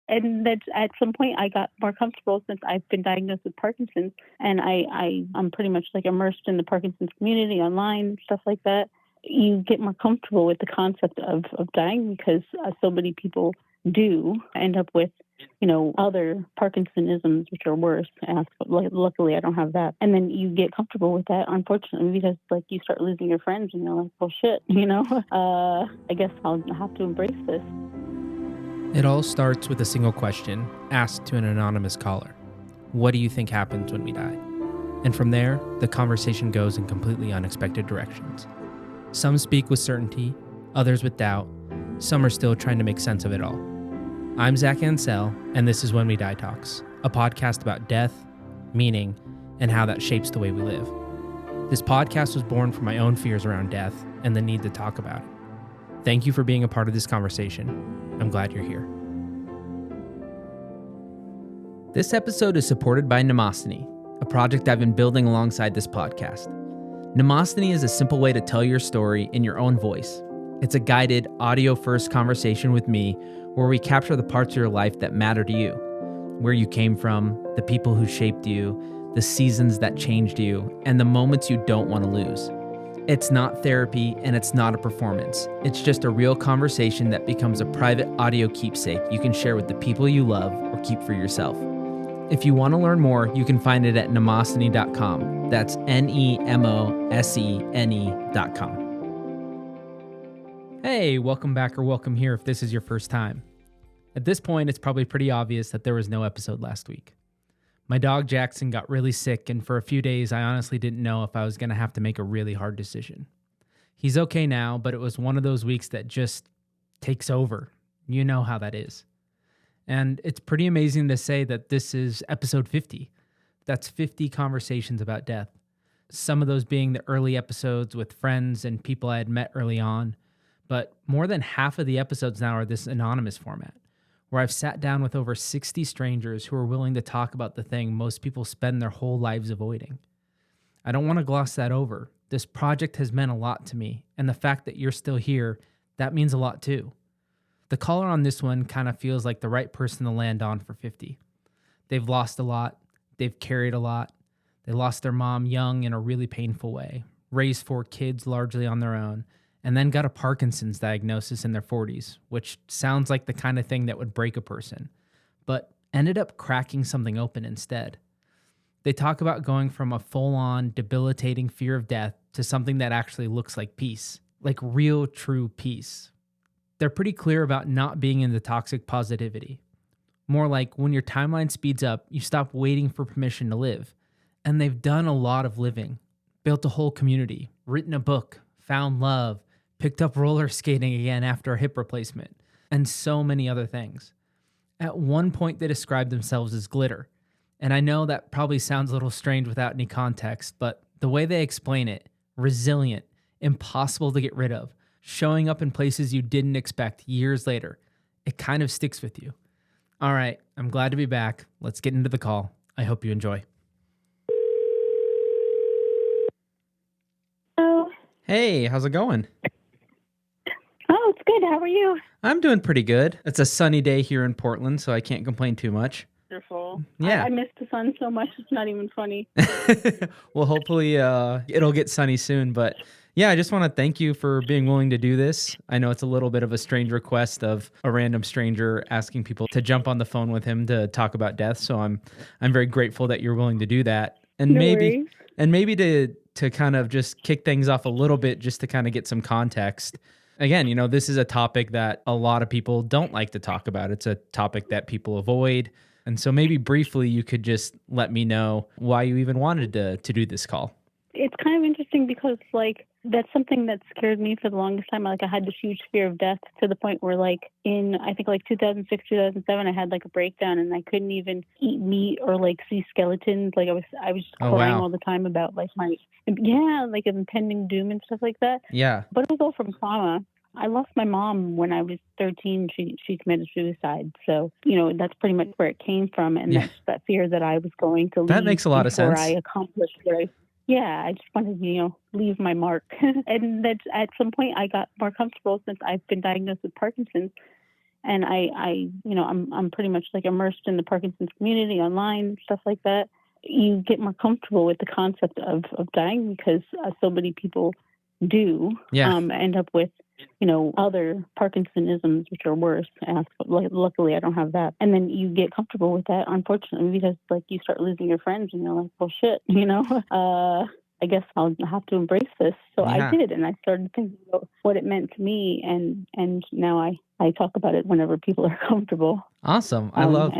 And that at some point I got more comfortable since I've been diagnosed with Parkinson's, and I'm pretty much like immersed in the Parkinson's community online, stuff like that. You get more comfortable with the concept of dying because so many people do end up with, other Parkinsonisms, which are worse. And luckily, I don't have that. And then you get comfortable with that, unfortunately, because you start losing your friends, and you're like, oh shit, I guess I'll have to embrace this. It all starts with a single question asked to an anonymous caller. What do you think happens when we die? And from there, the conversation goes in completely unexpected directions. Some speak with certainty, others with doubt. Some are still trying to make sense of it all. I'm Zach Ansell, and this is When We Die Talks, a podcast about death, meaning, and how that shapes the way we live. This podcast was born from my own fears around death and the need to talk about it. Thank you for being a part of this conversation. I'm glad you're here. This episode is supported by Mnemostheny, a project I've been building alongside this podcast. Mnemostheny is a simple way to tell your story in your own voice. It's a guided, audio-first conversation with me where we capture the parts of your life that matter to you, where you came from, the people who shaped you, the seasons that changed you, and the moments you don't want to lose. It's not therapy and it's not a performance. It's just a real conversation that becomes a private audio keepsake you can share with the people you love or keep for yourself. If you want to learn more, you can find it at mnemostheny.com. That's NEMOSENE.com. Hey, welcome back or welcome here if this is your first time. At this point, it's probably pretty obvious that there was no episode last week. My dog Jackson got really sick, and for a few days, I honestly didn't know if I was going to have to make a really hard decision. He's okay now, but it was one of those weeks that just takes over. You know how that is. And it's pretty amazing to say that this is episode 50. That's 50 conversations about death. Some of those being the early episodes with friends and people I had met early on. But more than half of the episodes now are this anonymous format, where I've sat down with over 60 strangers who are willing to talk about the thing most people spend their whole lives avoiding. I don't want to gloss that over. This project has meant a lot to me, and the fact that you're still here, that means a lot too. The caller on this one kind of feels like the right person to land on for 50. They've lost a lot. They've carried a lot. They lost their mom young in a really painful way, raised 4 kids largely on their own, and then got a Parkinson's diagnosis in their 40s, which sounds like the kind of thing that would break a person, but ended up cracking something open instead. They talk about going from a full-on, debilitating fear of death to something that actually looks like peace, like real, true peace. They're pretty clear about not being into toxic positivity. More like when your timeline speeds up, you stop waiting for permission to live. And they've done a lot of living, built a whole community, written a book, found love, picked up roller skating again after a hip replacement, and so many other things. At one point, they described themselves as glitter. And I know that probably sounds a little strange without any context, but the way they explain it, resilient, impossible to get rid of, showing up in places you didn't expect years later, it kind of sticks with you. All right, I'm glad to be back. Let's get into the call. I hope you enjoy. Hello. Hey, how's it going? Oh, it's good. How are you? I'm doing pretty good. It's a sunny day here in Portland, so I can't complain too much. Wonderful. Yeah. I miss the sun so much, it's not even funny. Well, hopefully it'll get sunny soon. But yeah, I just want to thank you for being willing to do this. I know it's a little bit of a strange request of a random stranger asking people to jump on the phone with him to talk about death. So I'm very grateful that you're willing to do that. And No worries. maybe to kind of just kick things off a little bit, just to kind of get some context. Again, this is a topic that a lot of people don't like to talk about. It's a topic that people avoid. And so maybe briefly you could just let me know why you even wanted to do this call. It's kind of interesting because, that's something that scared me for the longest time. I had this huge fear of death to the point where, in, I think, 2006, 2007, I had, a breakdown and I couldn't even eat meat or, see skeletons. I was just crying all the time about, impending doom and stuff like that. Yeah. But it was all from trauma. I lost my mom when I was 13. She committed suicide. So, that's pretty much where it came from. And that's that fear that I was going to leave. That makes a lot of sense. Before I accomplished what I just wanted to, leave my mark. And that at some point I got more comfortable since I've been diagnosed with Parkinson's. and I'm pretty much like immersed in the Parkinson's community online, stuff like that. You get more comfortable with the concept of dying because so many people do end up with, other Parkinsonisms, which are worse. And luckily, I don't have that. And then you get comfortable with that, unfortunately, because like you start losing your friends, and you're like, well, shit, I guess I'll have to embrace this. So I did, and I started thinking about what it meant to me, and now I talk about it whenever people are comfortable. Awesome. I love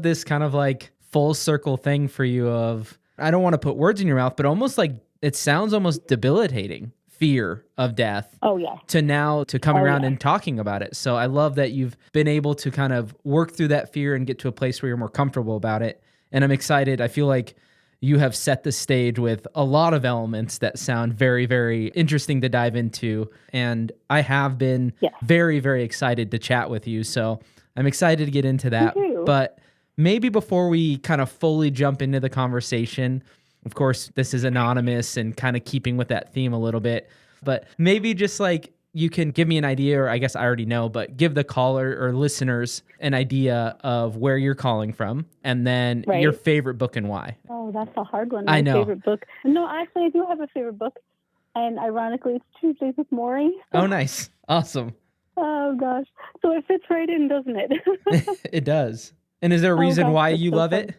this kind of like full circle thing for you of, I don't want to put words in your mouth, but almost like it sounds almost debilitating fear of death. Oh yeah. To coming around and talking about it. So I love that you've been able to kind of work through that fear and get to a place where you're more comfortable about it. And I'm excited. I feel like you have set the stage with a lot of elements that sound very, very interesting to dive into. And I have been very, very excited to chat with you. So I'm excited to get into that. But maybe before we kind of fully jump into the conversation, of course, this is anonymous and kind of keeping with that theme a little bit, but maybe just like you can give me an idea, or I guess I already know, but give the caller or listeners an idea of where you're calling from, and then your favorite book and why. Oh, that's a hard one. I know. My favorite book. No, actually, I do have a favorite book, and ironically, it's Tuesdays with Morrie. Oh, nice. Awesome. Oh, gosh. So it fits right in, doesn't it? It does. And is there a reason why you love it?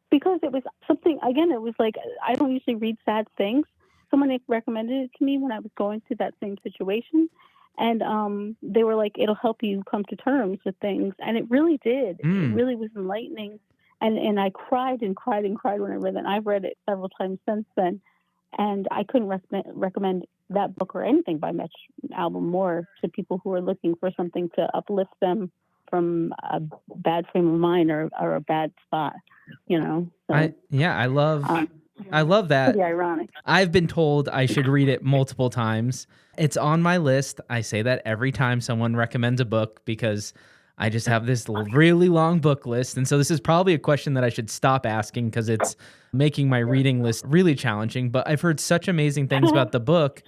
Because it was something, again, it was like, I don't usually read sad things. Someone recommended it to me when I was going through that same situation. And they were like, it'll help you come to terms with things. And it really did. It really was enlightening. And I cried and cried and cried when I read it. And I've read it several times since then. And I couldn't recommend that book or anything by Mitch, Albom, more to people who are looking for something to uplift them from a bad frame of mind or a bad spot, So, I love that. Pretty ironic. I've been told I should read it multiple times. It's on my list. I say that every time someone recommends a book because I just have this really long book list. And so this is probably a question that I should stop asking because it's making my reading list really challenging. But I've heard such amazing things about the book,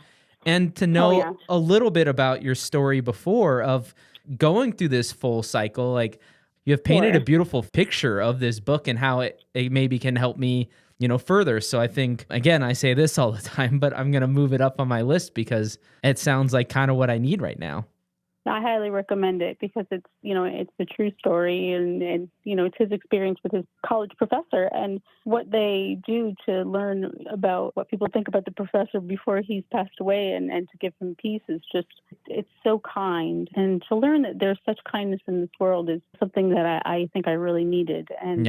and to know a little bit about your story before of going through this full cycle. Like, you have painted a beautiful picture of this book and how it maybe can help me, further. So I think, again, I say this all the time, but I'm going to move it up on my list because it sounds like kind of what I need right now. I highly recommend it because it's, it's the true story and it's his experience with his college professor and what they do to learn about what people think about the professor before he's passed away and to give him peace is just, it's so kind. And to learn that there's such kindness in this world is something that I think I really needed. And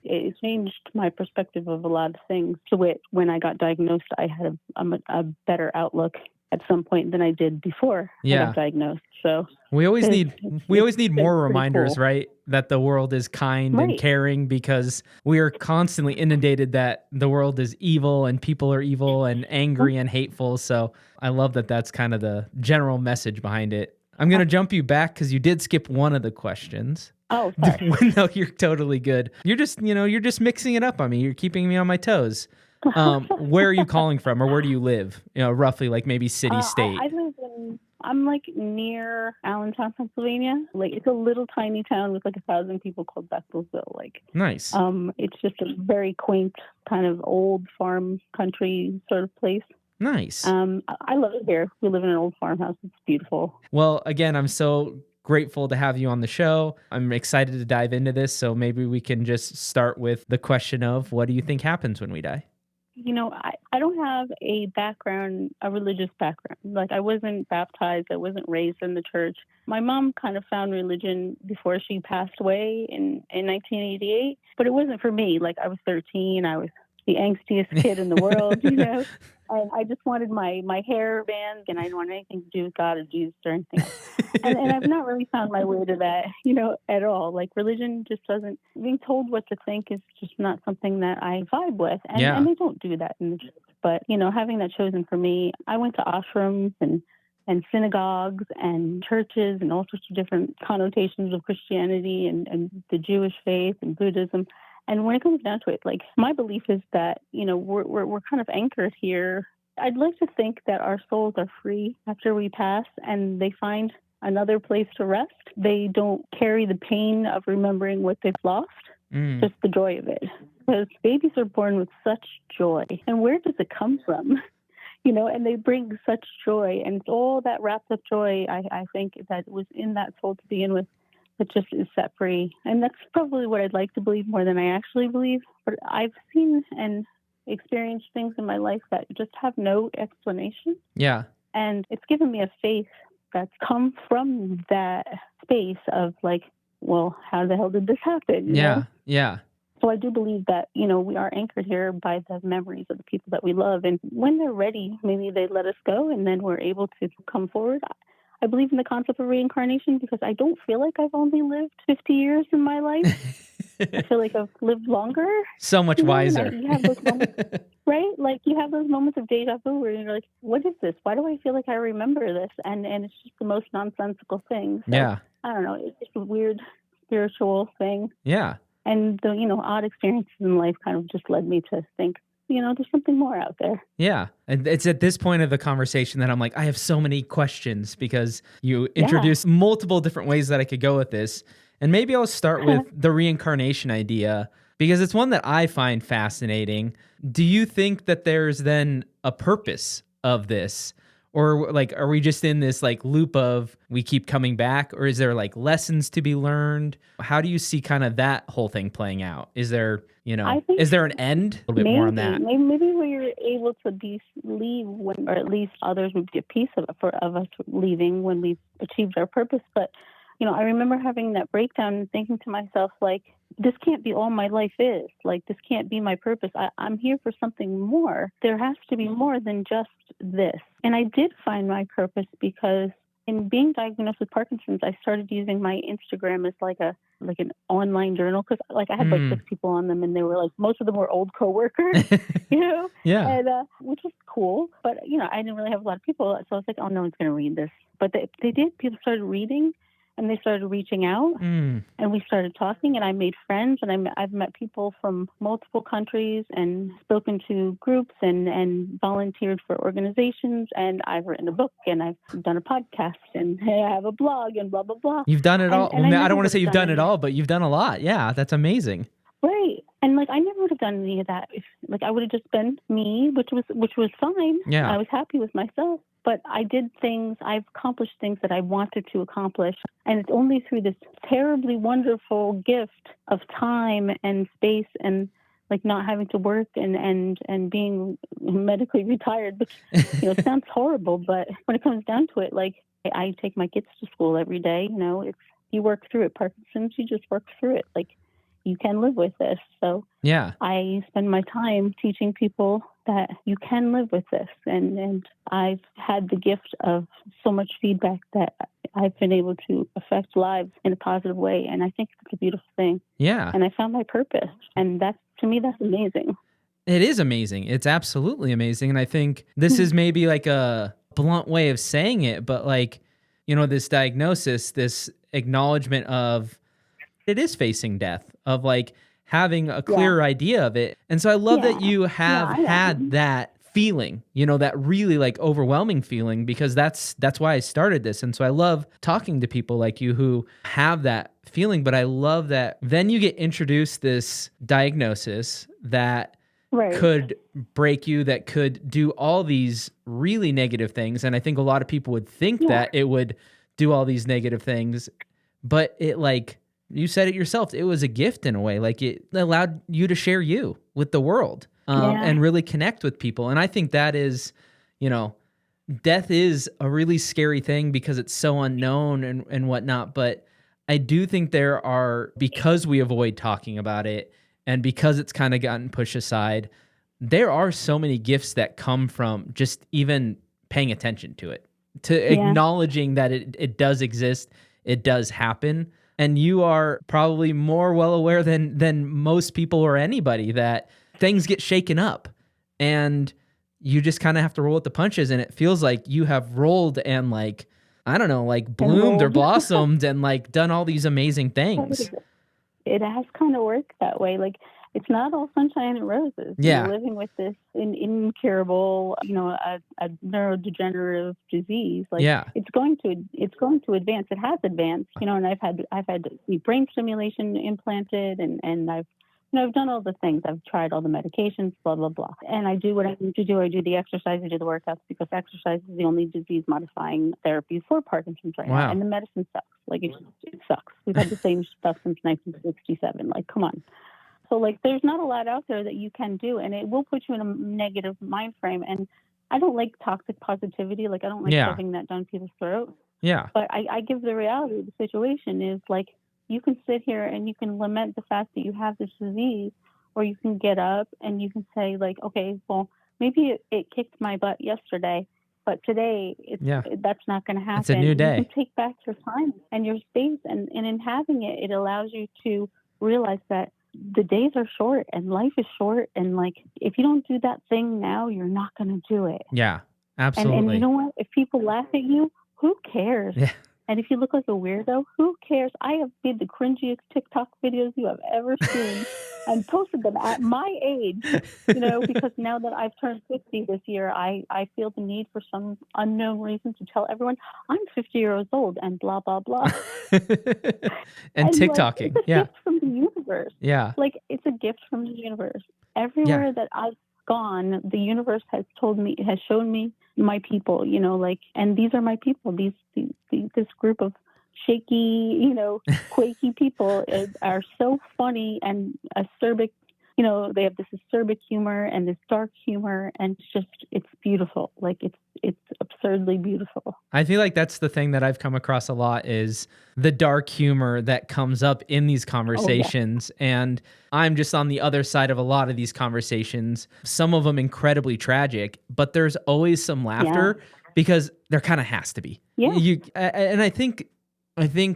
it changed my perspective of a lot of things. So when I got diagnosed, I had a better outlook at some point than I did before I got diagnosed. So we always need more reminders, right? That the world is kind and caring, because we are constantly inundated that the world is evil and people are evil and angry and hateful. So I love that that's kind of the general message behind it. I'm going to jump you back because you did skip one of the questions. Oh, sorry. No, you're totally good. You're just mixing it up on me. You're keeping me on my toes. Where are you calling from, or where do you live? Roughly, like maybe city, state. I'm like near Allentown, Pennsylvania. Like, it's a little tiny town with like 1,000 people called Bethelville. Like, nice. It's just a very quaint kind of old farm country sort of place. Nice. I love it here. We live in an old farmhouse. It's beautiful. Well, again, I'm so grateful to have you on the show. I'm excited to dive into this. So maybe we can just start with the question of, what do you think happens when we die? I don't have a religious background. Like, I wasn't baptized. I wasn't raised in the church. My mom kind of found religion before she passed away in 1988, but it wasn't for me. Like, I was 13. I was the angstiest kid in the world, And I just wanted my hair band, and I didn't want anything to do with God or Jesus or anything else. and I've not really found my way to that, at all. Like, religion just doesn't, being told what to think is just not something that I vibe with. And they don't do that in the church. But, having that chosen for me, I went to ashrams and synagogues and churches and all sorts of different connotations of Christianity and the Jewish faith and Buddhism. And when it comes down to it, like, my belief is that, we're kind of anchored here. I'd like to think that our souls are free after we pass and they find another place to rest. They don't carry the pain of remembering what they've lost, just the joy of it. Because babies are born with such joy. And where does it come from? And they bring such joy. And all that wrapped up joy, I think that was in that soul to begin with, that just is set free. And that's probably what I'd like to believe more than I actually believe. But I've seen and experienced things in my life that just have no explanation. Yeah. And it's given me a faith that's come from that space of like, well, how the hell did this happen? Yeah. Yeah. So I do believe that, we are anchored here by the memories of the people that we love. And when they're ready, maybe they let us go and then we're able to come forward. I believe in the concept of reincarnation because I don't feel like I've only lived 50 years in my life. I feel like I've lived longer. So much wiser. You have those moments, right? Like you have those moments of deja vu where you're like, what is this? Why do I feel like I remember this? And it's just the most nonsensical thing. So, Yeah. I don't know. It's just a weird spiritual thing. Yeah. And the, odd experiences in life kind of just led me to think, there's something more out there. Yeah. And it's at this point of the conversation that I'm like, I have so many questions because you introduced multiple different ways that I could go with this. And maybe I'll start with the reincarnation idea because it's one that I find fascinating. Do you think that there's then a purpose of this? Or like, are we just in this like loop of we keep coming back? Or is there like lessons to be learned? How do you see kind of that whole thing playing out? Is there, is there an end? A little bit more on that. Maybe we're able to leave when, or at least others would be a piece of us leaving when we've achieved our purpose. But, I remember having that breakdown and thinking to myself, like, this can't be all my life is. Like, this can't be my purpose. I'm here for something more. There has to be more than just this. And I did find my purpose because in being diagnosed with Parkinson's, I started using my Instagram as like an online journal because I had like 6 people on them and they were like, most of them were old coworkers, Yeah. And which was cool. But, I didn't really have a lot of people. So I was like, oh, no one's going to read this. But they did. People started reading. And they started reaching out and we started talking and I made friends and I've met people from multiple countries and spoken to groups and volunteered for organizations and I've written a book and I've done a podcast and I have a blog and blah, blah, blah. You've done it all. And I don't want to say you've done it all, but you've done a lot. Yeah, that's amazing. Right. And I never would have done any of that if I would have just been me, which was fine. Yeah. I was happy with myself. But I've accomplished things that I wanted to accomplish. And it's only through this terribly wonderful gift of time and space and not having to work and being medically retired, which, sounds horrible. But when it comes down to it, I take my kids to school every day. It's, you work through it. Parkinson's, you just work through it. You can live with this. So yeah, I spend my time teaching people that you can live with this. And I've had the gift of so much feedback that I've been able to affect lives in a positive way. And I think it's a beautiful thing. Yeah. And I found my purpose. And to me, that's amazing. It is amazing. It's absolutely amazing. And I think this is maybe like a blunt way of saying it, but this diagnosis, this acknowledgement of it is facing death, of having a clear idea of it. And so I love that you have had that feeling, that really overwhelming feeling, because that's why I started this. And so I love talking to people like you who have that feeling, but I love that then you get introduced this diagnosis that could break you, that could do all these really negative things. And I think a lot of people would think that it would do all these negative things, but it you said it yourself, it was a gift in a way. It allowed you to share you with the world and really connect with people. And I think that is, death is a really scary thing because it's so unknown and whatnot. But I do think because we avoid talking about it and because it's kind of gotten pushed aside, there are so many gifts that come from just even paying attention to it, to acknowledging that it does exist, it does happen. And you are probably more well aware than most people or anybody that things get shaken up and you just kind of have to roll with the punches. And it feels like you have rolled and bloomed or blossomed and done all these amazing things. It has kind of worked that way. it's not all sunshine and roses. Yeah. You're living with this incurable, a neurodegenerative disease. Like Yeah. it's going to advance. It has advanced, and I've had the brain stimulation implanted, and I've done all the things. I've tried all the medications, blah, blah, blah. And I do what I need to do. I do the exercise, I do the workouts, because exercise is the only disease-modifying therapy for Parkinson's right now. And the medicine sucks. Like, it sucks. We've had the same stuff since 1967. Like, come on. So, like, there's not a lot out there that you can do, and it will put you in a negative mind frame. And I don't like toxic positivity. Like, I don't like shoving that down people's throats. Yeah. But I give the reality of the situation is, like, you can sit here and you can lament the fact that you have this disease, or you can get up and you can say, like, okay, well, maybe it kicked my butt yesterday, but today that's not going to happen. It's a new day. You can take back your time and your space, and in having it, it allows you to realize that the days are short and life is short, and, like, if you don't do that thing now, you're not going to do it. Yeah, absolutely. And you know what? If people laugh at you, who cares? Yeah. And if you look like a weirdo, who cares? I have made the cringiest TikTok videos you have ever seen and posted them at my age, because now that I've turned 50 this year, I feel the need for some unknown reason to tell everyone I'm 50 years old and blah, blah, blah. and TikToking. Like, it's a gift from the universe. Yeah. Like, it's a gift from the universe. Everywhere that I've gone, the universe has shown me my people, and these are my people. This group of shaky, quaky people are so funny and acerbic. They have this acerbic humor and this dark humor, and it's beautiful. Like, it's absurdly beautiful. I feel like that's the thing that I've come across a lot is the dark humor that comes up in these conversations. Oh, yeah. And I'm just on the other side of a lot of these conversations, some of them incredibly tragic, but there's always some laughter because there kind of has to be. Yeah. And I think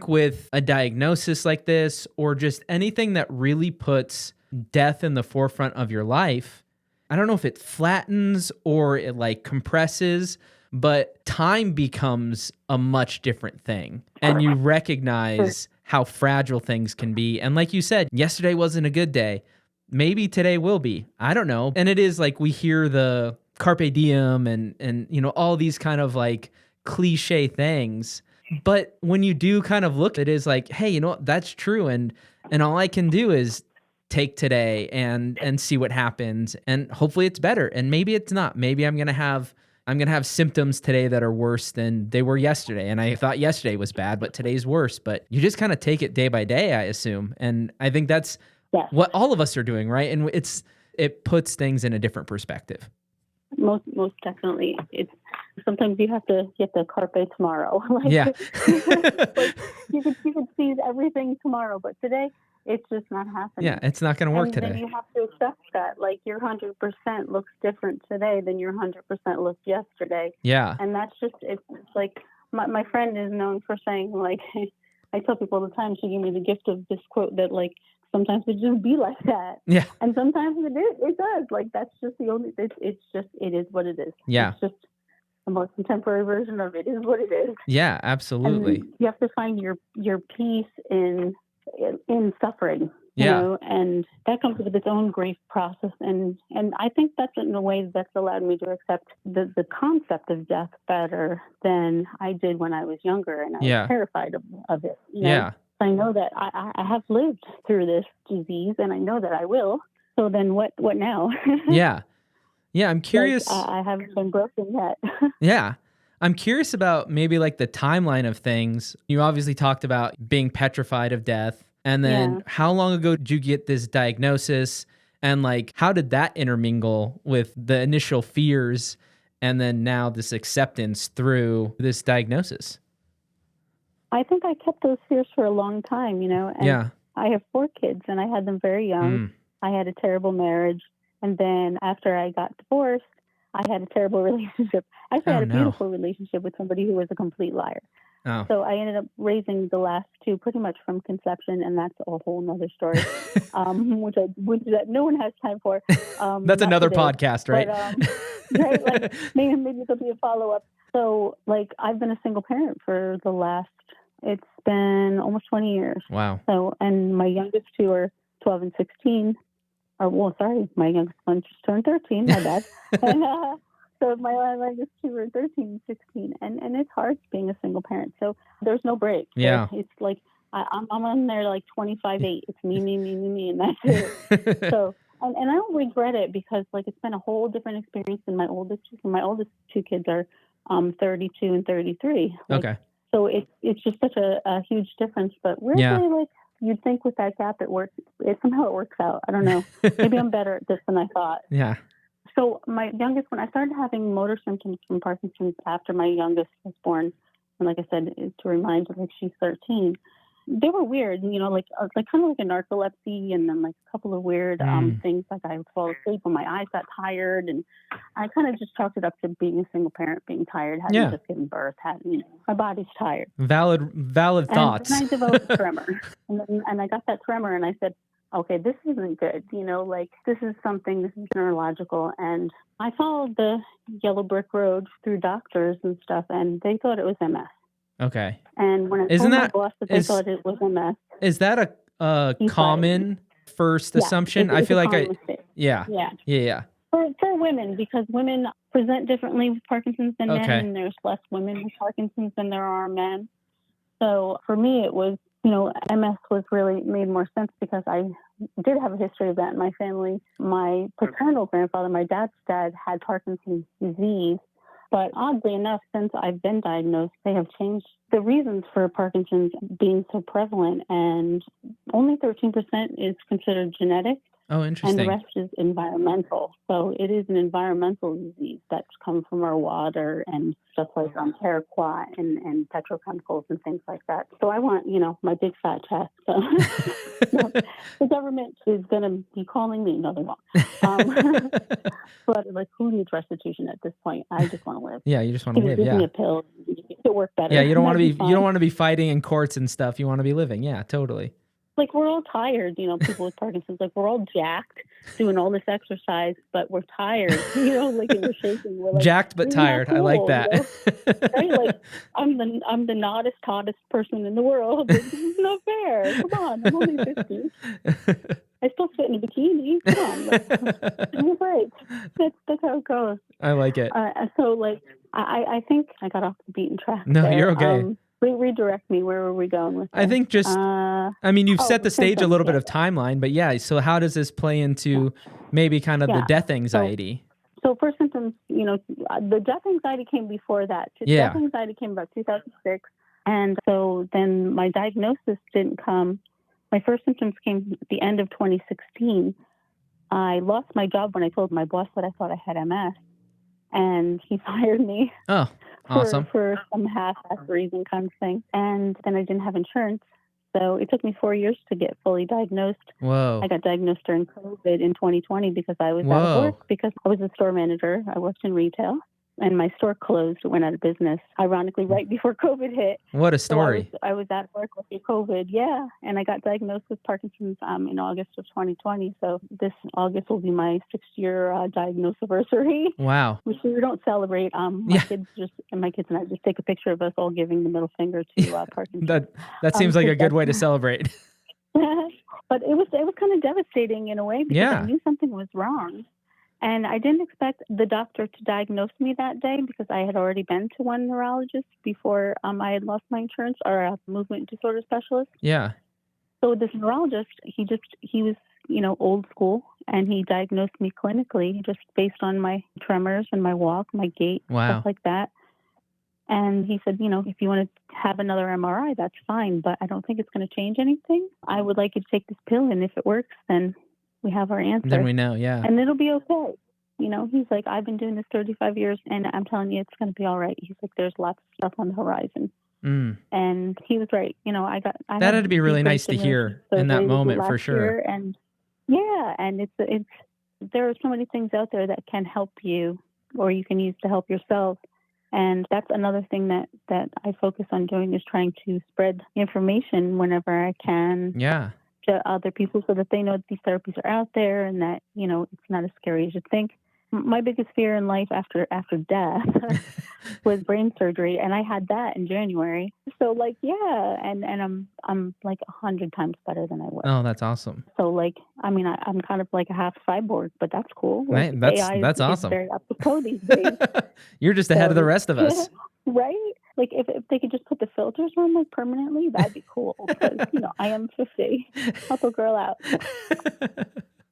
with a diagnosis like this, or just anything that really puts death in the forefront of your life, I don't know if it flattens or it like compresses, but time becomes a much different thing. And you recognize how fragile things can be. And like you said, yesterday wasn't a good day. Maybe today will be. I don't know. And it is like we hear the carpe diem and all these kind of like cliche things. But when you do kind of look, it is like, hey, that's true. And all I can do is take today and see what happens, and hopefully it's better, and maybe it's not. Maybe I'm gonna have symptoms today that are worse than they were yesterday, and I thought yesterday was bad, but today's worse. But you just kind of take it day by day, I assume, and I think that's what all of us are doing, right? And it puts things in a different perspective. Most definitely. It's sometimes you have to carpe tomorrow. Like, like you could seize everything tomorrow, but today it's just not happening. Yeah, it's not going to work today. And you have to accept that. Like, your 100% looks different today than your 100% looked yesterday. Yeah. And that's just, it's like, my friend is known for saying, like, I tell people all the time, she gave me the gift of this quote that, like, sometimes it just be like that. Yeah. And sometimes it does. Like, that's just the only, it is what it is. Yeah. It's just a more contemporary version of it is what it is. Yeah, absolutely. And you have to find your peace in suffering, and that comes with its own grief process. And I think that's in a way that's allowed me to accept the concept of death better than I did when I was younger, and I was terrified of it. Yeah. I know that I have lived through this disease, and I know that I will. So then what now? Yeah. I'm curious. Like, I haven't been broken yet. Yeah. I'm curious about maybe like the timeline of things. You obviously talked about being petrified of death. And then how long ago did you get this diagnosis? And like, how did that intermingle with the initial fears and then now this acceptance through this diagnosis? I think I kept those fears for a long time, and I have 4 kids and I had them very young. I had a terrible marriage. And then after I got divorced, I had a terrible relationship. Actually, I had a beautiful relationship with somebody who was a complete liar. Oh. So I ended up raising the last 2 pretty much from conception, and that's a whole nother story, which no one has time for. That's another podcast, right? But, right, like maybe there'll be a follow-up. So, like, I've been a single parent for it's been almost 20 years. Wow. So, and my youngest 2 are 12 and 16. Sorry, my youngest one just turned 13, my bad. And so my youngest two were 13 and 16, and it's hard being a single parent. So there's no break. Yeah. It's like I'm on there like 25/8. It's me, and that's it. So and I don't regret it because like it's been a whole different experience than my oldest. My oldest two kids are 32 and 33. Like, Okay. so it's just such a huge difference. But weirdly, like you'd think with that gap it works. Somehow it works out. I don't know. Maybe I'm better at this than I thought. Yeah. So my youngest, when I started having motor symptoms from Parkinson's after my youngest was born, and like I said, to remind her, like she's 13, they were weird, like kind of like a narcolepsy, and then like a couple of weird things, like I would fall asleep when my eyes got tired, and I kind of just chalked it up to being a single parent, being tired, having just given birth, my body's tired. Valid thoughts. And I developed a tremor, and I got that tremor, and I said, okay, this isn't good, like this is neurological. And I followed the yellow brick road through doctors and stuff, and they thought it was MS. Okay. And when I told my boss that they thought it was MS. Is that a common first assumption? I feel like yeah. For women, because women present differently with Parkinson's than men, and there's less women with Parkinson's than there are men. So for me, it was, MS was really made more sense because I did have a history of that in my family. My paternal grandfather, my dad's dad, had Parkinson's disease. But oddly enough, since I've been diagnosed, they have changed the reasons for Parkinson's being so prevalent, and only 13% is considered genetic. Oh, interesting. And the rest is environmental. So it is an environmental disease that's come from our water and stuff like terraquoia and petrochemicals and things like that. So I want, my big fat check. So the government is going to be calling me. No, they won't. But like, who needs restitution at this point? I just want to live. Yeah, you just want to live. Give me a pill to work better. Yeah, you don't want to be fighting in courts and stuff. You want to be living. Yeah, totally. Like, we're all tired, people with Parkinson's. Like, we're all jacked, doing all this exercise, but we're tired, like, and we're shaking. We're like, jacked but tired. Cool, I like that. Right? Like, I'm the hottest person in the world. This is not fair. Come on, I'm only 50. I still fit in a bikini. Come on, give me a break. That's how it goes. I like it. So, like, I think I got off the beaten track. No, you're okay. Redirect me. Where were we going with this? I think just, you've set the stage a little bit of timeline, but yeah, so how does this play into maybe kind of the death anxiety? So first symptoms, the death anxiety came before that. Death anxiety came about 2006. And so then my diagnosis didn't come. My first symptoms came at the end of 2016. I lost my job when I told my boss that I thought I had MS, and he fired me. Oh. Awesome. For some half-assed reason kind of thing. And then I didn't have insurance. So it took me 4 years to get fully diagnosed. Whoa. I got diagnosed during COVID in 2020 because I was out of work, because I was a store manager. I worked in retail. And my store closed, went out of business, ironically, right before COVID hit. What a story. So I was at work with COVID, and I got diagnosed with Parkinson's in August of 2020. So this August will be my 6-year diagnosis anniversary. Wow. Which we don't celebrate. My kids and I just take a picture of us all giving the middle finger to Parkinson's. That seems like a good way to celebrate. But it was kind of devastating in a way, because I knew something was wrong. And I didn't expect the doctor to diagnose me that day, because I had already been to one neurologist before I had lost my insurance, or a movement disorder specialist. Yeah. So this neurologist, he was, old school, and he diagnosed me clinically just based on my tremors and my walk, my gait, stuff like that. And he said, if you want to have another MRI, that's fine, but I don't think it's going to change anything. I would like you to take this pill, and if it works, then we have our answer. Then we know, yeah. And it'll be okay. He's like, I've been doing this 35 years, and I'm telling you, it's going to be all right. He's like, there's lots of stuff on the horizon. And he was right. I that had to be really nice to hear in that moment, for sure. And it's there are so many things out there that can help you, or you can use to help yourself. And that's another thing that I focus on doing, is trying to spread information whenever I can. Yeah. To other people, so that they know that these therapies are out there, and that, it's not as scary as you think. my biggest fear in life after death was brain surgery, and I had that in January. So like, yeah, and I'm like 100 times better than I was. Oh, that's awesome. So like, I mean, I'm kind of like a half cyborg, but that's cool. Like, Right, that's AI awesome. is very apropos these days. You're just ahead of the rest of us. Right? Like if they could just put the filters on like permanently, that'd be cool. Because I am 50. Help a girl out.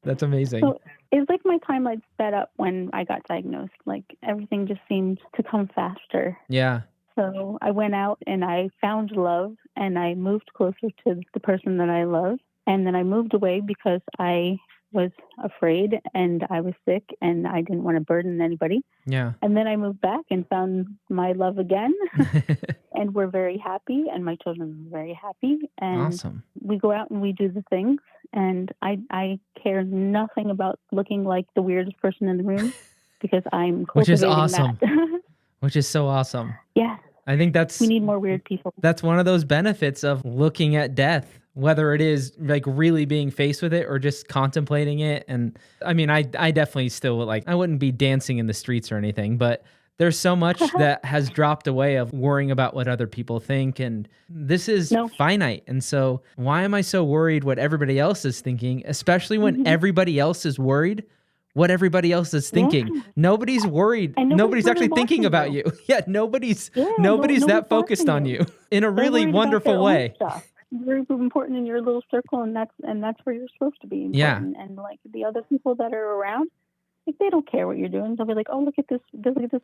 That's amazing. So it's like my timeline sped up when I got diagnosed. Like everything just seemed to come faster. Yeah. So I went out and I found love, and I moved closer to the person that I love. And then I moved away because I was afraid and I was sick and I didn't want to burden anybody. Yeah. And then I moved back and found my love again. And we're very happy, and my children are very happy. And awesome. We go out and we do the things. And I care nothing about looking like the weirdest person in the room because I'm cultivating Which is awesome. that. Which is so awesome. Yeah. I think we need more weird people. That's one of those benefits of looking at death, whether it is like really being faced with it or just contemplating it. And I mean, I definitely still I wouldn't be dancing in the streets or anything, but there's so much that has dropped away of worrying about what other people think. And this is finite. And so why am I so worried what everybody else is thinking, especially when everybody else is worried what everybody else is thinking? Yeah. Nobody's worried. Nobody's actually thinking about you. Yeah. Nobody's that focused on you in a really wonderful way. You're important in your little circle, and that's where you're supposed to be important. Yeah. And like the other people that are around, like they don't care what you're doing. They'll be like, "Oh, look at this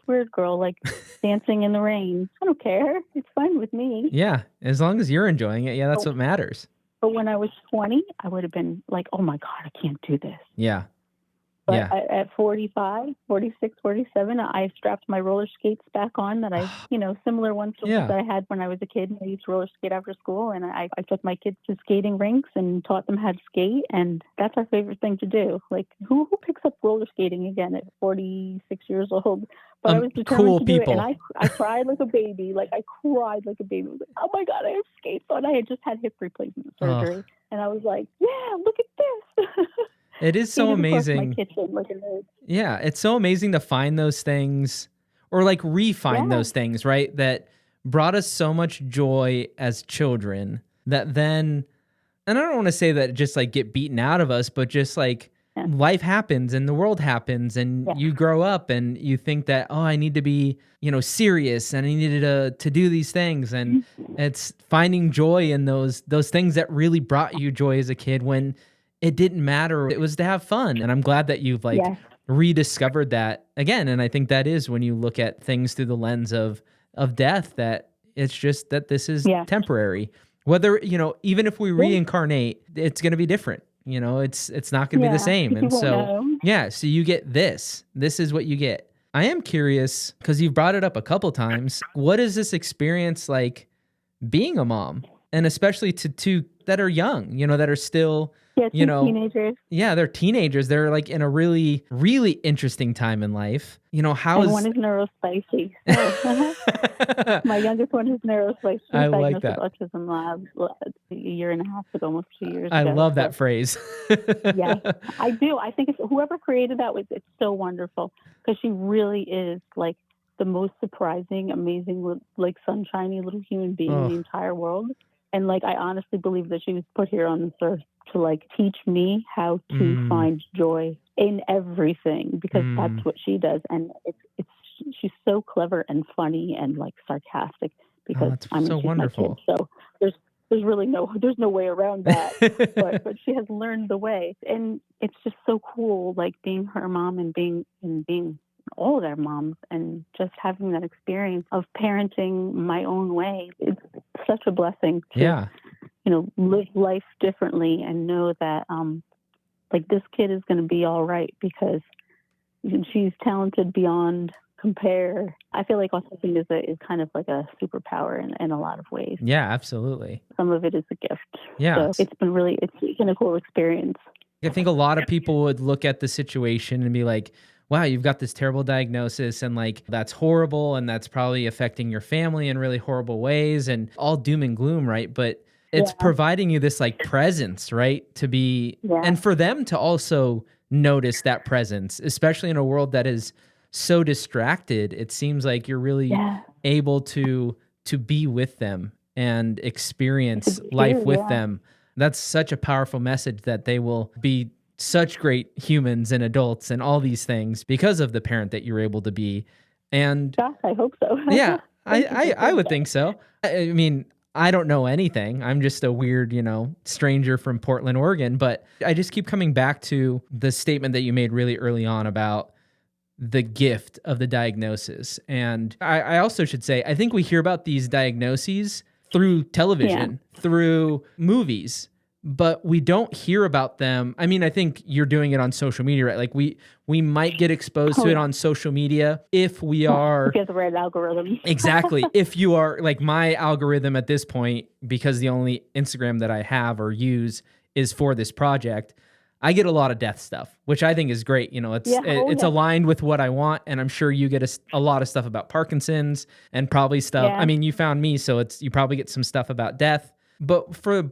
weird girl like dancing in the rain." I don't care. It's fine with me. Yeah, as long as you're enjoying it. Yeah, that's what matters. But when I was 20, I would have been like, "Oh my God, I can't do this." Yeah. But at 45, 46, 47, I strapped my roller skates back on that similar ones that I had when I was a kid. I used to roller skate after school, and I took my kids to skating rinks and taught them how to skate. And that's our favorite thing to do. Like, who picks up roller skating again at 46 years old? But I was determined to do it, and I cried like a baby. Like, I cried like a baby. I was like, oh my God, I have skates on. I had just had hip replacement surgery. And I was like, yeah, look at this. It is so amazing. Yeah, it's so amazing to find those things or like re-find those things, right? That brought us so much joy as children that then, and I don't want to say that just like get beaten out of us, but just like life happens and the world happens and you grow up and you think that, oh, I need to be, serious and I needed to do these things. And it's finding joy in those things that really brought you joy as a kid when it didn't matter. It was to have fun. And I'm glad that you've rediscovered that again. And I think that is when you look at things through the lens of death, that it's just that this is temporary. Whether, even if we reincarnate, it's going to be different. It's not going to be the same. And so, so you get this. This is what you get. I am curious because you've brought it up a couple times. What is this experience like being a mom? And especially to two that are young, that are still, teenagers. Yeah, they're teenagers. They're like in a really, really interesting time in life. How one is neurospicy. My youngest one is neurospicy. I like that. With autism a year and a half ago, almost 2 years ago. I love that phrase. Yeah, I do. I think whoever created that it's so wonderful because she really is like the most surprising, amazing, like sunshiny little human being in the entire world. And like, I honestly believe that she was put here on this earth to like teach me how to find joy in everything because that's what she does. And she's so clever and funny and like sarcastic because she's wonderful. My kid. So there's really no way around that. but she has learned the way, and it's just so cool, like being her mom and being all of their moms and just having that experience of parenting my own way. It's such a blessing to, live life differently and know that, like this kid is going to be all right because she's talented beyond compare. I feel like autism is kind of like a superpower in a lot of ways. Yeah, absolutely. Some of it is a gift. Yeah. So it's been a cool experience. I think a lot of people would look at the situation and be like, wow, you've got this terrible diagnosis and like that's horrible and that's probably affecting your family in really horrible ways and all doom and gloom, right? But it's providing you this like presence, right? To be and for them to also notice that presence, especially in a world that is so distracted. It seems like you're really able to be with them and experience life with them. That's such a powerful message that they will be such great humans and adults and all these things because of the parent that you're able to be. And gosh, I hope so. yeah, I would think so. I mean, I don't know anything. I'm just a weird, stranger from Portland, Oregon. But I just keep coming back to the statement that you made really early on about the gift of the diagnosis. And I also should say, I think we hear about these diagnoses through television, through movies, but we don't hear about them. I mean, I think you're doing it on social media, right? Like we might get exposed to it on social media if we are... If you have the right algorithm. Exactly. If you are like my algorithm at this point, because the only Instagram that I have or use is for this project, I get a lot of death stuff, which I think is great. It's aligned with what I want. And I'm sure you get a lot of stuff about Parkinson's and probably stuff. I mean, you found me, so you probably get some stuff about death. But for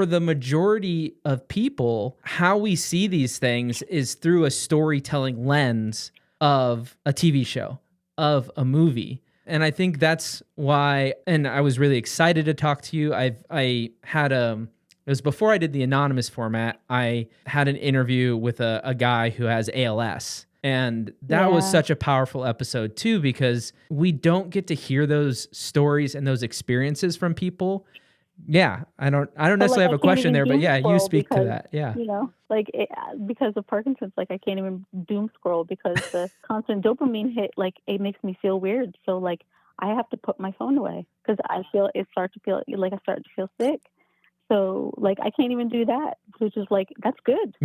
the majority of people, how we see these things is through a storytelling lens of a TV show, of a movie. And I think that's why, and I was really excited to talk to you. I had it was before I did the anonymous format. I had an interview with a guy who has ALS. And that was such a powerful episode too, because we don't get to hear those stories and those experiences from people. Yeah, I don't necessarily have a question there, but you speak to that. Yeah. Because of Parkinson's, I can't even doom scroll because the constant dopamine hit, it makes me feel weird. So I have to put my phone away because I start to feel sick. So I can't even do that, which is that's good.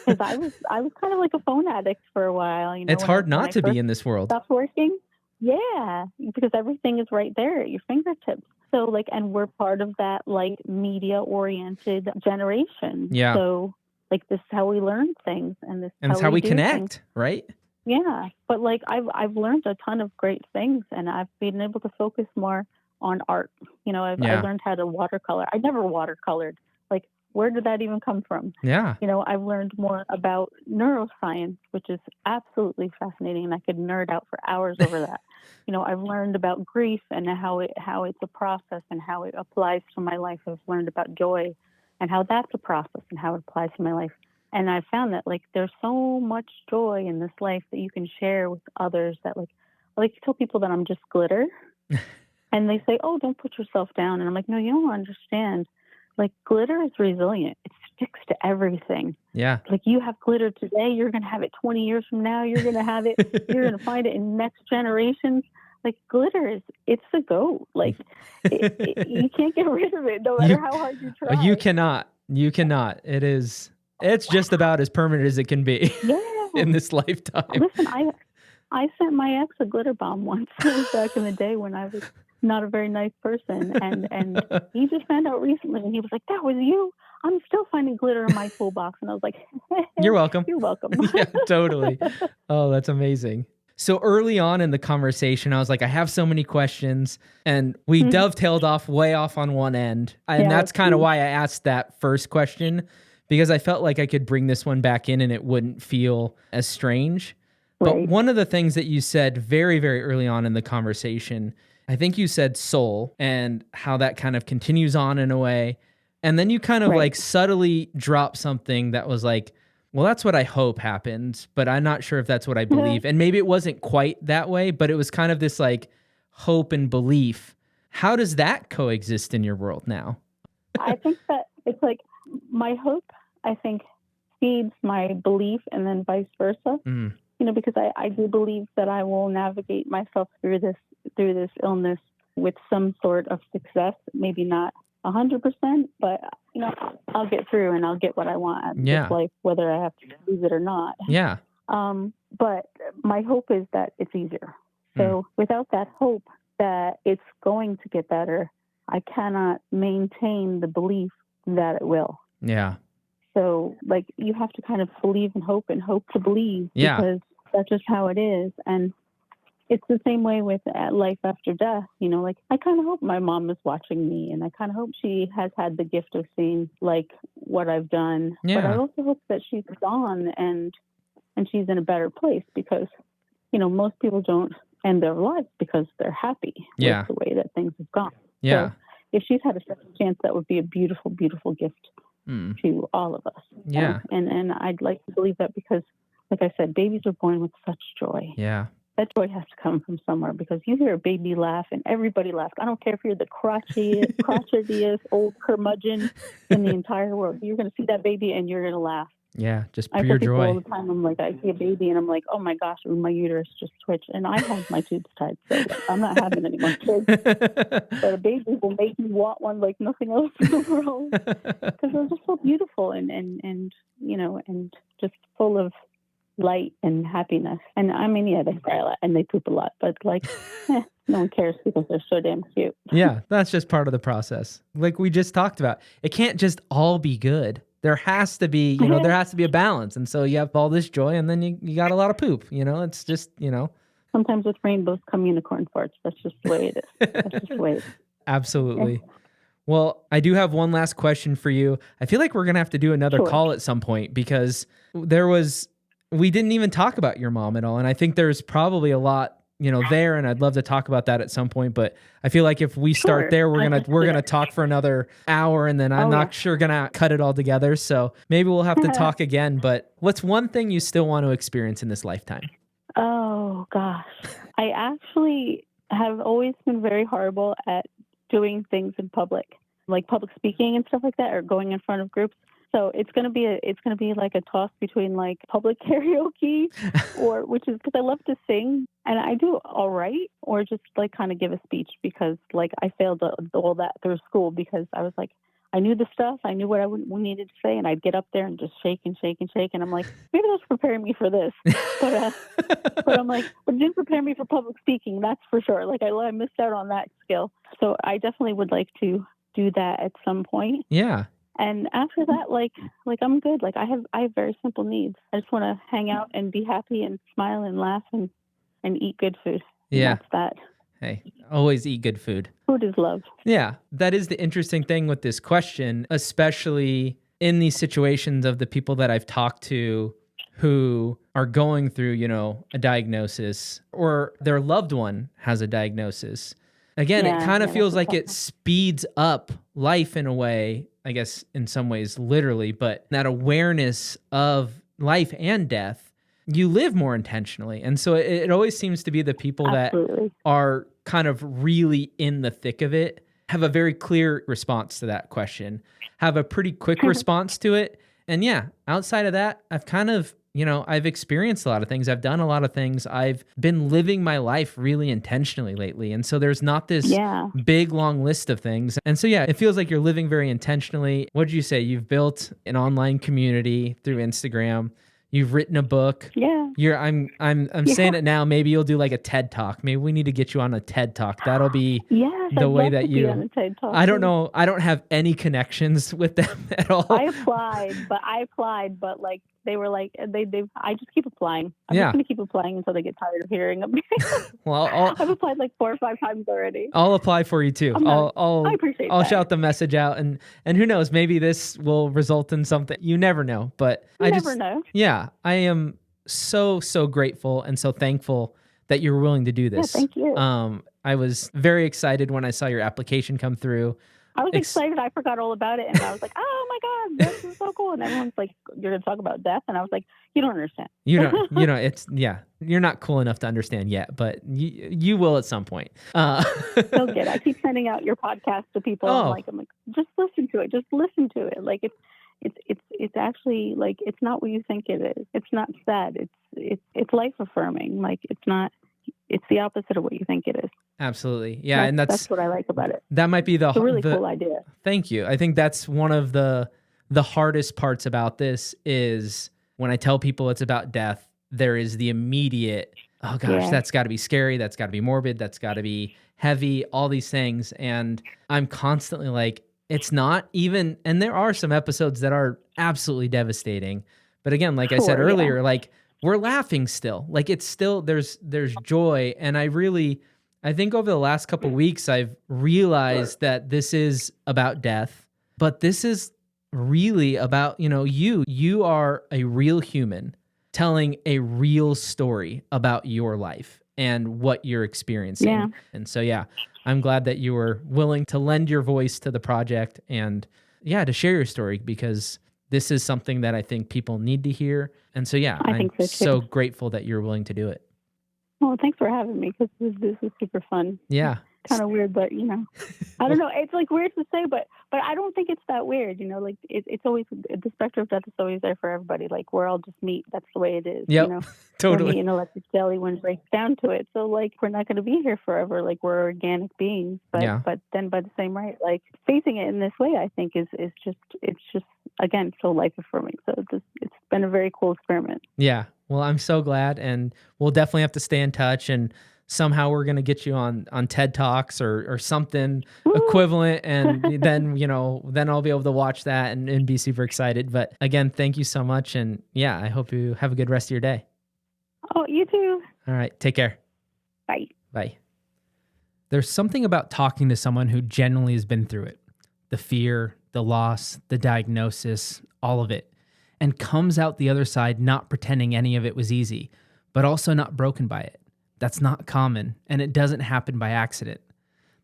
Because I was kind of like a phone addict for a while. It's hard not to be in this world. Stopped working. Yeah, because everything is right there at your fingertips. So and we're part of that media oriented generation. Yeah. So this is how we learn things, and this is how we connect, things. Right? Yeah, but I've learned a ton of great things, and I've been able to focus more on art. I've learned how to watercolor. I never watercolored. Where did that even come from? Yeah. I've learned more about neuroscience, which is absolutely fascinating, and I could nerd out for hours over that. I've learned about grief and how it's a process and how it applies to my life. I've learned about joy and how that's a process and how it applies to my life. And I found that there's so much joy in this life that you can share with others. That I tell people that I'm just glitter, and they say, "Oh, don't put yourself down." And I'm like, "No, you don't understand. Glitter is resilient. It sticks to everything. Yeah. You have glitter today, you're going to have it 20 years from now. You're going to have it. You're going to find it in next generations. Glitter it's the goat. You can't get rid of it no matter how hard you try. You cannot. It's just about as permanent as it can be in this lifetime. Listen, I sent my ex a glitter bomb once back in the day when I was not a very nice person, and he just found out recently, and he was like, "That was you? I'm still finding glitter in my toolbox." And I was like, "You're welcome." You're welcome. Yeah, totally. Oh, that's amazing. So early on in the conversation, I was like, I have so many questions, and we dovetailed way off on one end, and that's kind of why I asked that first question, because I felt like I could bring this one back in and it wouldn't feel as strange. Right. But one of the things that you said very, very early on in the conversation, I think you said soul and how that kind of continues on in a way. And then you kind of subtly drop something that was well, that's what I hope happens, but I'm not sure if that's what I believe. And maybe it wasn't quite that way, but it was kind of this hope and belief. How does that coexist in your world now? I think that it's my hope, I think, feeds my belief and then vice versa. Because I do believe that I will navigate myself through this illness with some sort of success, maybe not 100%, but I'll get through and I'll get what I want out of this life, whether I have to lose it or not. Yeah. But my hope is that it's easier. So without that hope that it's going to get better, I cannot maintain the belief that it will. Yeah. So you have to kind of believe and hope to believe, because that's just how it is. And it's the same way with life after death. I kind of hope my mom is watching me, and I kind of hope she has had the gift of seeing what I've done. Yeah. But I also hope that she's gone and she's in a better place, because, you know, most people don't end their lives because they're happy with the way that things have gone. Yeah. So if she's had a second chance, that would be a beautiful, beautiful gift to all of us. Yeah. And I'd like to believe that, because, like I said, babies are born with such joy. Yeah. That joy has to come from somewhere, because you hear a baby laugh and everybody laughs. I don't care if you're the crotchetiest old curmudgeon in the entire world. You're going to see that baby and you're going to laugh. Yeah, just I pure tell people joy. all the time, I'm like, I see a baby and I'm like, oh my gosh, my uterus just twitched. And I have my tubes tied, so I'm not having any more kids. But a baby will make you want one like nothing else in the world, because they're just so beautiful and you know, and just full of light and happiness. And I mean, yeah, they cry a lot and they poop a lot, but like, no one cares because they're so damn cute. Yeah, that's just part of the process. Like we just talked about, it can't just all be good. There has to be, you know, there has to be a balance. And so you have all this joy and then you got a lot of poop, you know, it's just, you know. Sometimes with rainbows come unicorn farts. That's just the way it is. That's just the way it is. Absolutely. Yeah. Well, I do have one last question for you. I feel like we're going to have to do another call at some point, because we didn't even talk about your mom at all. And I think there's probably a lot, you know, there, and I'd love to talk about that at some point, but I feel like if we start there, we're going to talk for another hour, and then I'm not sure going to cut it all together. So maybe we'll have to talk again, but what's one thing you still want to experience in this lifetime? Oh gosh. I actually have always been very horrible at doing things in public, like public speaking and stuff like that, or going in front of groups. So it's going to be like a toss between like public karaoke, which is because I love to sing and I do all right, or just like kind of give a speech, because like I failed all that through school, because I was like, I knew the stuff, I knew what I needed to say, and I'd get up there and just shake and shake and shake, and I'm like, maybe that's preparing me for this, but I'm like, but it didn't prepare me for public speaking, that's for sure. Like I missed out on that skill, so I definitely would like to do that at some point. Yeah. And after that, like I'm good. Like I have very simple needs. I just want to hang out and be happy and smile and laugh and eat good food. Yeah. And that's that. Hey, always eat good food. Food is love. Yeah. That is the interesting thing with this question, especially in these situations of the people that I've talked to who are going through, you know, a diagnosis, or their loved one has a diagnosis. Again, it kind of feels like it speeds up life in a way, I guess in some ways literally, but that awareness of life and death, you live more intentionally. And so it always seems to be the people that are kind of really in the thick of it have a very clear response to that question, have a pretty quick response to it. And yeah, outside of that, I've kind of, you know, I've experienced a lot of things. I've done a lot of things. I've been living my life really intentionally lately. And so there's not this big, long list of things. And so, yeah, it feels like you're living very intentionally. What did you say? You've built an online community through Instagram. You've written a book. Yeah. I'm saying it now. Maybe you'll do like a TED Talk. Maybe we need to get you on a TED Talk. That'll be the way that you. On a TED Talk. I don't know. I don't have any connections with them at all. I applied, but like they were like I just keep applying. I'm just gonna keep applying until they get tired of hearing of me. Well, I've applied like 4 or 5 times already. I'll apply for you too. I appreciate I'll that. shout the message out, and who knows, maybe this will result in something. You never know, but you never know. Yeah, I am so grateful and so thankful that you're willing to do this. Yeah, thank you. I was very excited when I saw your application come through. I was excited. I forgot all about it. And I was like, oh my God, this is so cool. And everyone's like, you're going to talk about death. And I was like, you don't understand. You're not cool enough to understand yet, but you will at some point. So good. I keep sending out your podcast to people. I'm like, just listen to it. Just listen to it. Like it's actually like, it's not what you think it is. It's not sad. It's life affirming. Like it's the opposite of what you think it is. Absolutely. Yeah. And that's what I like about it. That might be it's a really cool idea. Thank you. I think that's one of the hardest parts about this is when I tell people it's about death, there is the immediate, oh gosh, that's got to be scary. That's got to be morbid. That's got to be heavy, all these things. And I'm constantly like, it's not even, and there are some episodes that are absolutely devastating. But again, like I said earlier, like we're laughing still. Like it's still, there's joy. And I think over the last couple of weeks, I've realized that this is about death, but this is really about, you are a real human telling a real story about your life and what you're experiencing. Yeah. And so, I'm glad that you were willing to lend your voice to the project and to share your story, because this is something that I think people need to hear. And so, I think I'm so too. grateful that you're willing to do it. Well, thanks for having me, because this is super fun. Yeah. Kind of weird, but I don't know. It's like weird to say, but I don't think it's that weird. Like it's always, the spectrum of death is always there for everybody. Like we're all just meat. That's the way it is. Yep. Totally. We're meat and electric jelly when it breaks down to it. So like we're not going to be here forever. Like we're organic beings. But then by the same right, like facing it in this way, I think is just again so life affirming. So it's been a very cool experiment. Yeah. Well, I'm so glad, and we'll definitely have to stay in touch, and somehow we're going to get you on TED Talks or something equivalent. And then, then I'll be able to watch that and be super excited. But again, thank you so much. And I hope you have a good rest of your day. Oh, you too. All right. Take care. Bye. Bye. There's something about talking to someone who genuinely has been through it. The fear, the loss, the diagnosis, all of it. And comes out the other side not pretending any of it was easy, but also not broken by it. That's not common, and it doesn't happen by accident.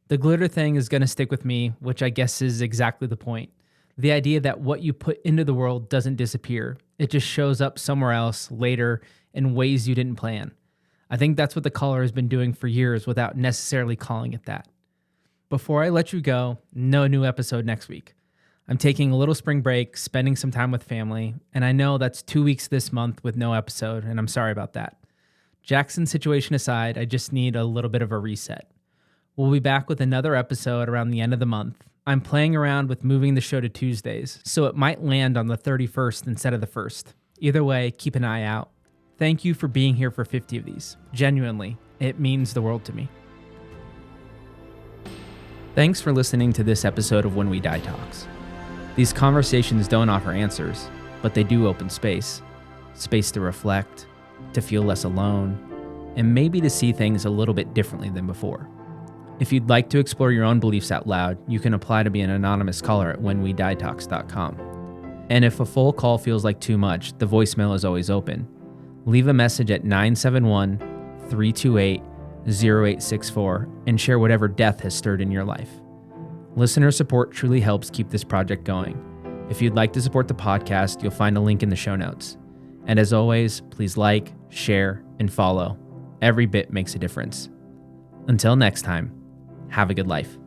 The glitter thing is going to stick with me, which I guess is exactly the point. The idea that what you put into the world doesn't disappear. It just shows up somewhere else later in ways you didn't plan. I think that's what the caller has been doing for years without necessarily calling it that. Before I let you go, no new episode next week. I'm taking a little spring break, spending some time with family, and I know that's 2 weeks this month with no episode, and I'm sorry about that. Jackson's situation aside, I just need a little bit of a reset. We'll be back with another episode around the end of the month. I'm playing around with moving the show to Tuesdays, so it might land on the 31st instead of the 1st. Either way, keep an eye out. Thank you for being here for 50 of these. Genuinely, it means the world to me. Thanks for listening to this episode of When We Die Talks. These conversations don't offer answers, but they do open space. Space to reflect, to feel less alone, and maybe to see things a little bit differently than before. If you'd like to explore your own beliefs out loud, you can apply to be an anonymous caller at whenwedietalks.com. And if a full call feels like too much, the voicemail is always open. Leave a message at 971-328-0864 and share whatever death has stirred in your life. Listener support truly helps keep this project going. If you'd like to support the podcast, you'll find a link in the show notes. And as always, please like, share, and follow. Every bit makes a difference. Until next time, have a good life.